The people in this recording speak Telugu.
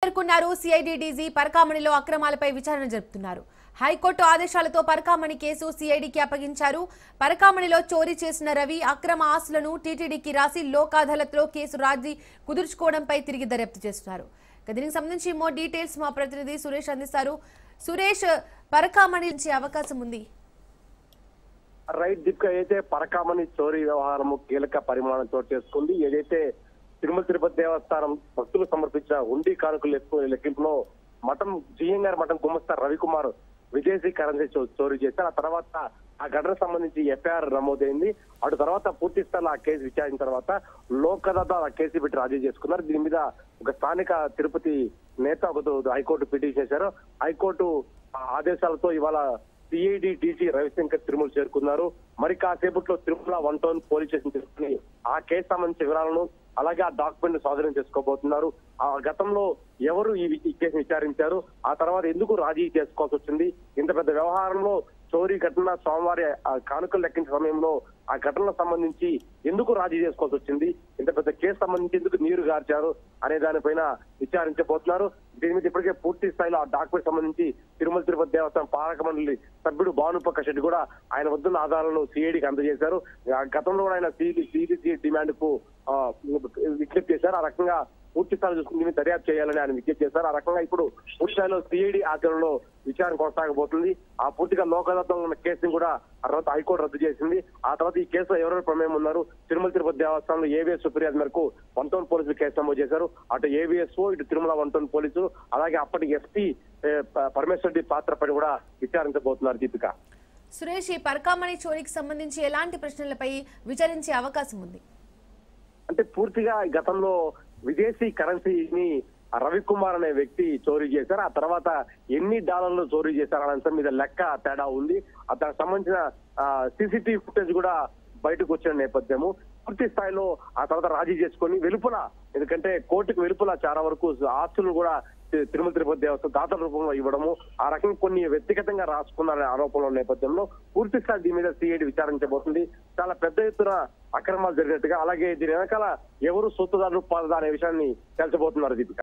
చేరుకున్నారు సిఐడి డీజీ పరకామణిలో అక్రమాలపై విచారణ జరుపుతున్నారు. హైకోర్టు ఆదేశాలతో పరకామణి కేసు సిఐడికి అప్పగించారు. పరకామణిలో చోరీ చేసిన రవి అక్రమ ఆస్తులను టీటీడీకి రాసి లోక్ అదాలత్లో కేసు రాజీ కుదుర్చుకోవడంపై తిరిగి దర్యాప్తు చేస్తున్నారు. దీనికి సంబంధించి మోర్ డీటెయిల్స్ మా ప్రతినిధి సురేష్ అందిస్తారు. సురేష్, పరకామణి నుంచి అవకాశం ఉంది. రైట్ దీపిక, ఏదైతే పరకామణి చోరీ వ్యవహారము కీలక పరిమాణం చోటు చేసుకుంది. ఏదైతే తిరుమల తిరుపతి దేవస్థానం భక్తులు సమర్పించిన హుండీ కానుకలు లెక్కింపులో మఠం జిఎంఆర్ మఠం గుమస్తా రవికుమార్ విదేశీ కరెన్సీ చోరీ చేశారు. ఆ తర్వాత ఆ ఘటన సంబంధించి ఎఫ్ఐఆర్ నమోదైంది. అటు తర్వాత పూర్తి స్థాయిలో ఆ కేసు విచారించిన తర్వాత లోక్ అదాలత్ ఆ కేసు పెట్టి రాజీ చేసుకున్నారు. దీని మీద ఒక స్థానిక తిరుపతి నేత హైకోర్టు పిటిషన్ చేశారు. హైకోర్టు ఆదేశాలతో ఇవాళ సిఐడి డీజీ రవిశంకర్ తిరుమల చేరుకున్నారు. మరి కాసేపట్లో తిరుమల 1 టౌన్ పోలీస్ స్టేషన్ తీసుకుని ఆ కేసు సంబంధించిన వివరాలను అలాగే ఆ డాక్యుమెంట్ స్వాధీనం చేసుకోబోతున్నారు. ఆ గతంలో ఎవరు ఈ కేసు విచారించారు, ఆ తర్వాత ఎందుకు రాజీ చేసుకోవాల్సి వచ్చింది, ఇంత పెద్ద వ్యవహారంలో చోరీ ఘటన సోమవారి కానుకలు లెక్కించిన సమయంలో ఆ ఘటనకు సంబంధించి ఎందుకు రాజీ చేసుకోవాల్సి వచ్చింది, ఇంత పెద్ద కేసు సంబంధించి ఎందుకు నీరు గార్చారు అనే దానిపైన విచారించబోతున్నారు. దీని మీద ఇప్పటికే పూర్తి స్థాయిలో ఆ డాక్యుమెంట్ సంబంధించి తిరుమల తిరుపతి దేవస్థానం పాలక మండలి సభ్యుడు భానుప్రకాష్ రెడ్డి కూడా ఆయన వద్దున్న ఆధారాలను సిఐడికి అందజేశారు. గతంలో కూడా ఆయన సిడిసి డిమాండ్ కు విజ్ఞప్తి చేశారు. ఆ రకంగా పూర్తి స్థాయిలో చూసుకుని దర్యాప్తు చేయాలని ఆయన విజ్ఞప్తి చేశారు. ఆ రకంగా ఇప్పుడు పూర్తి స్థాయిలో సిఐడి ఆధ్వర్యంలో విచారణ కొనసాగబోతుంది. ఆ పూర్తిగా లోక్ అదాలత్లో ఉన్న కేసుని కూడా ఆ తర్వాత హైకోర్టు రద్దు చేసింది. ఆ తర్వాత ఈ కేసులో ఎవరెవరు ప్రమేయం ఉన్నారు, తిరుమల తిరుపతి దేవస్థానంలో ఏవిఎస్ ఫిర్యాదు మేరకు 1 టౌన్ పోలీసులు కేసు నమోదు చేశారు. అటు ఏవిఎస్ఓ ఇటు తిరుమల 1 టౌన్ పోలీసులు అలాగే అప్పటి ఎస్పీ పరమేశ్వర్ రెడ్డి పాత్రపై కూడా విచారించబోతున్నారు. దీపిక, సురేష్, ఈ పరకామణి చోరీకి సంబంధించి ఎలాంటి ప్రశ్నలపై విచారించే అవకాశం ఉంది? అంటే పూర్తిగా గతంలో విదేశీ కరెన్సీని రవికుమార్ అనే వ్యక్తి చోరీ చేశారు. ఆ తర్వాత ఎన్ని డాలర్లు చోరీ చేశారు అనే అంశం మీద లెక్క తేడా ఉంది. దానికి సంబంధించిన సీసీటీవీ ఫుటేజ్ కూడా బయటకు వచ్చిన నేపథ్యము పూర్తి స్థాయిలో ఆ తర్వాత రాజీ చేసుకొని వెలుపల, ఎందుకంటే కోర్టుకు వెలుపల చాలా వరకు ఆస్తులు కూడా తిరుమల తిరుపతి దేవస్థానం దాతల రూపంలో ఇవ్వడము, ఆ రకంగా కొన్ని వ్యక్తిగతంగా రాసుకున్నారనే ఆరోపణల నేపథ్యంలో పూర్తి స్థాయి దీని మీద సిఐడి విచారించబోతుంది. చాలా పెద్ద ఎత్తున అక్రమాలు జరిగినట్టుగా, అలాగే దీని వెనకాల ఎవరు సొత్తుదారులు పాల్గొనే విషయాన్ని తెలుసబోతున్నారు. దీపిక.